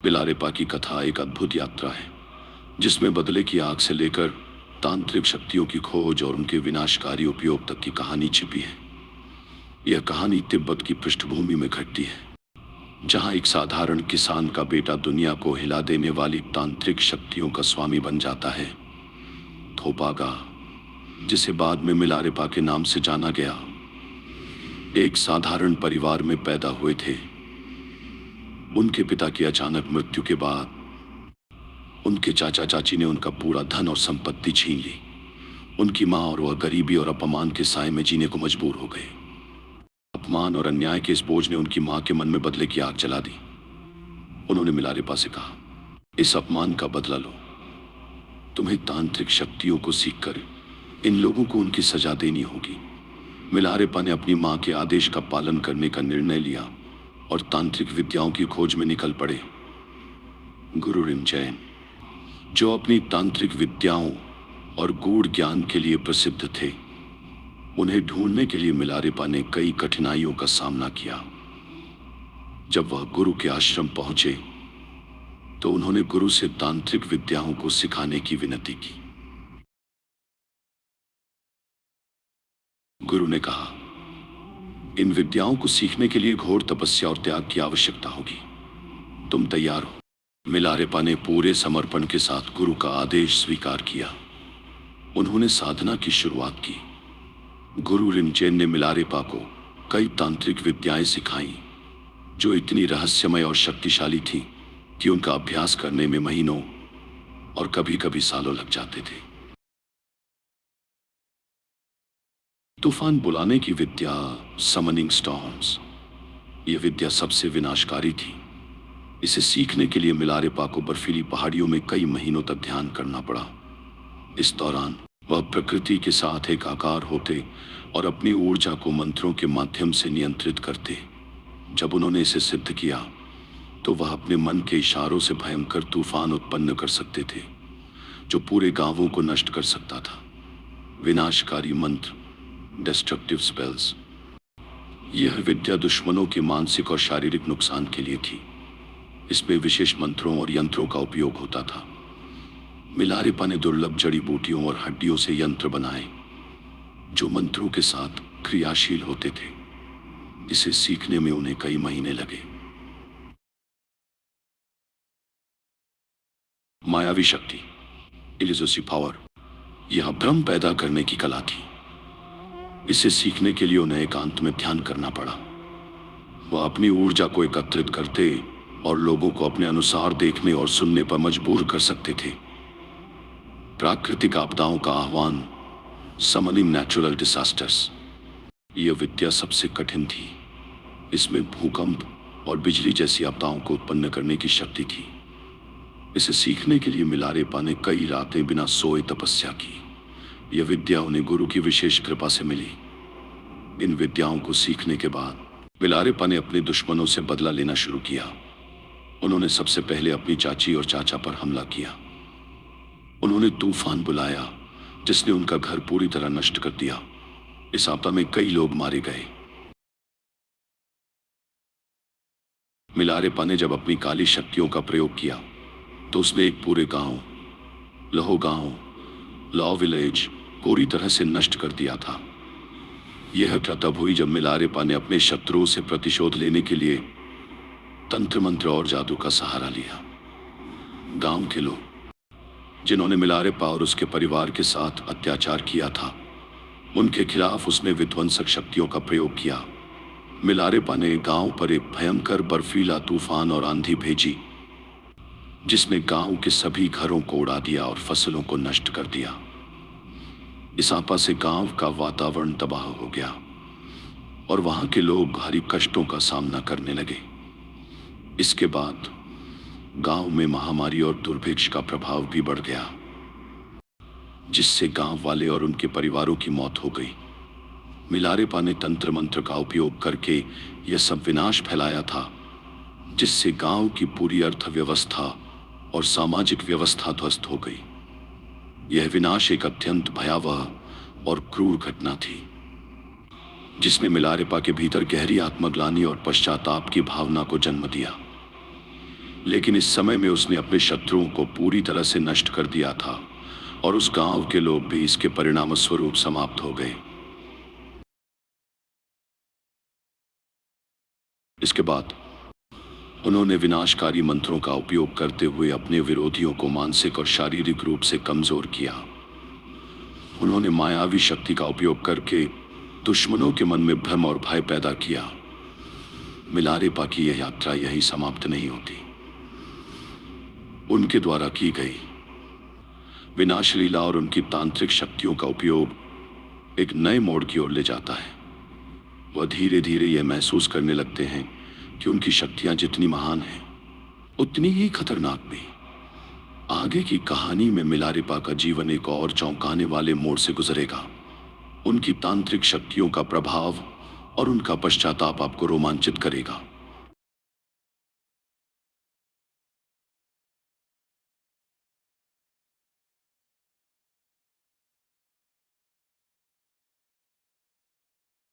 मिलारेपा की कथा एक अद्भुत यात्रा है जिसमें बदले की आग से लेकर तांत्रिक शक्तियों की खोज और उनके विनाशकारी उपयोग तक की कहानी छिपी है। यह कहानी तिब्बत की पृष्ठभूमि में घटती है, जहां एक साधारण किसान का बेटा दुनिया को हिला देने वाली तांत्रिक शक्तियों का स्वामी बन जाता है। थोपागा, जिसे बाद में मिलारेपा के नाम से जाना गया, एक साधारण परिवार में पैदा हुए थे। उनके पिता की अचानक मृत्यु के बाद उनके चाचा चाची ने उनका पूरा धन और संपत्ति छीन ली। उनकी मां और वह गरीबी और अपमान के साए में जीने को मजबूर हो गए। अपमान और अन्याय के इस बोझ ने उनकी मां के मन में बदले की आग जला दी। उन्होंने मिलारेपा से कहा, इस अपमान का बदला लो। तुम्हें तांत्रिक शक्तियों को सीखकर इन लोगों को उनकी सजा देनी होगी। मिलारेपा ने अपनी मां के आदेश का पालन करने का निर्णय लिया और तांत्रिक विद्याओं की खोज में निकल पड़े। गुरु रिनचेन, जो अपनी तांत्रिक विद्याओं और गूढ़ ज्ञान के लिए प्रसिद्ध थे, उन्हें ढूंढने के लिए मिलारेपा ने कई कठिनाइयों का सामना किया। जब वह गुरु के आश्रम पहुंचे तो उन्होंने गुरु से तांत्रिक विद्याओं को सिखाने की विनती की। गुरु ने कहा, इन विद्याओं को सीखने के लिए घोर तपस्या और त्याग की आवश्यकता होगी। तुम तैयार हो? मिलारेपा ने पूरे समर्पण के साथ गुरु का आदेश स्वीकार किया। उन्होंने साधना की शुरुआत की। गुरु रिनचेन ने मिलारेपा को कई तांत्रिक विद्याएं सिखाई, जो इतनी रहस्यमय और शक्तिशाली थी कि उनका अभ्यास करने में महीनों और कभी कभी सालों लग जाते थे। तूफान बुलाने की विद्या, समनिंग स्टॉर्म्स, यह विद्या सबसे विनाशकारी थी। इसे सीखने के लिए मिलारेपा को बर्फीली पहाड़ियों में कई महीनों तक ध्यान करना पड़ा। इस दौरान वह प्रकृति के साथ एकाकार होते और अपनी ऊर्जा को मंत्रों के माध्यम से नियंत्रित करते। जब उन्होंने इसे सिद्ध किया तो वह अपने मन के इशारों से भयंकर तूफान उत्पन्न कर सकते थे, जो पूरे गांवों को नष्ट कर सकता था। विनाशकारी मंत्र, डिस्ट्रक्टिव स्पेल्स। यह विद्या दुश्मनों के मानसिक और शारीरिक नुकसान के लिए थी। इसमें विशेष मंत्रों और यंत्रों का उपयोग होता था। मिलारेपा ने दुर्लभ जड़ी बूटियों और हड्डियों से यंत्र बनाए, जो मंत्रों के साथ क्रियाशील होते थे। इसे सीखने में उन्हें कई महीने लगे। मायावी शक्ति, इल्यूसिव पावर, यह भ्रम पैदा करने की कला थी। इसे सीखने के लिए उन्हें एकांत में ध्यान करना पड़ा। वह अपनी ऊर्जा को एकत्रित करते और लोगों को अपने अनुसार देखने और सुनने पर मजबूर कर सकते थे। प्राकृतिक आपदाओं का आह्वान, समनिंग नेचुरल डिसास्टर्स, यह विद्या सबसे कठिन थी। इसमें भूकंप और बिजली जैसी आपदाओं को उत्पन्न करने की शक्ति थी। इसे सीखने के लिए मिलारेपा ने कई रातें बिना सोए तपस्या की। यह विद्या उन्हें गुरु की विशेष कृपा से मिली। इन विद्याओं को सीखने के बाद मिलारेपा ने अपने दुश्मनों से बदला लेना शुरू किया। उन्होंने सबसे पहले अपनी चाची और चाचा पर हमला किया। उन्होंने तूफान बुलाया, जिसने उनका घर पूरी तरह नष्ट कर दिया। इस आपदा में कई लोग मारे गए। मिलारेपा ने जब अपनी काली शक्तियों का प्रयोग किया तो उसने एक पूरे गांव, लॉ विलेज, पूरी तरह से नष्ट कर दिया था। यह तब हुई जब मिलारेपा ने अपने शत्रुओं से प्रतिशोध लेने के लिए तंत्र मंत्र और जादू का सहारा लिया। गांव के लोग, जिन्होंने मिलारेपा और उसके परिवार के साथ अत्याचार किया था, उनके खिलाफ उसने विध्वंसक शक्तियों का प्रयोग किया। मिलारेपा ने गांव पर एक भयंकर बर्फीला तूफान और आंधी भेजी, जिसने गांव के सभी घरों को उड़ा दिया और फसलों को नष्ट कर दिया। इस आपदा से गांव का वातावरण तबाह हो गया और वहां के लोग भारी कष्टों का सामना करने लगे। इसके बाद गांव में महामारी और दुर्भिक्ष का प्रभाव भी बढ़ गया, जिससे गांव वाले और उनके परिवारों की मौत हो गई। मिलारेपा ने तंत्र मंत्र का उपयोग करके यह सब विनाश फैलाया था, जिससे गांव की पूरी अर्थव्यवस्था और सामाजिक व्यवस्था ध्वस्त हो गई। यह विनाश एक अत्यंत भयावह और क्रूर घटना थी, जिसने मिलारेपा के भीतर गहरी आत्मग्लानि और पश्चाताप की भावना को जन्म दिया। लेकिन इस समय में उसने अपने शत्रुओं को पूरी तरह से नष्ट कर दिया था और उस गांव के लोग भी इसके परिणाम स्वरूप समाप्त हो गए। इसके बाद उन्होंने विनाशकारी मंत्रों का उपयोग करते हुए अपने विरोधियों को मानसिक और शारीरिक रूप से कमजोर किया। उन्होंने मायावी शक्ति का उपयोग करके दुश्मनों के मन में भ्रम और भय पैदा किया। मिलारेपा की यह यात्रा यहीं समाप्त नहीं होती। उनके द्वारा की गई विनाशलीला और उनकी तांत्रिक शक्तियों का उपयोग एक नए मोड़ की ओर ले जाता है। वह धीरे धीरे यह महसूस करने लगते हैं कि उनकी शक्तियां जितनी महान हैं उतनी ही खतरनाक भी। आगे की कहानी में मिलारेपा का जीवन एक और चौंकाने वाले मोड़ से गुजरेगा। उनकी तांत्रिक शक्तियों का प्रभाव और उनका पश्चाताप आपको रोमांचित करेगा।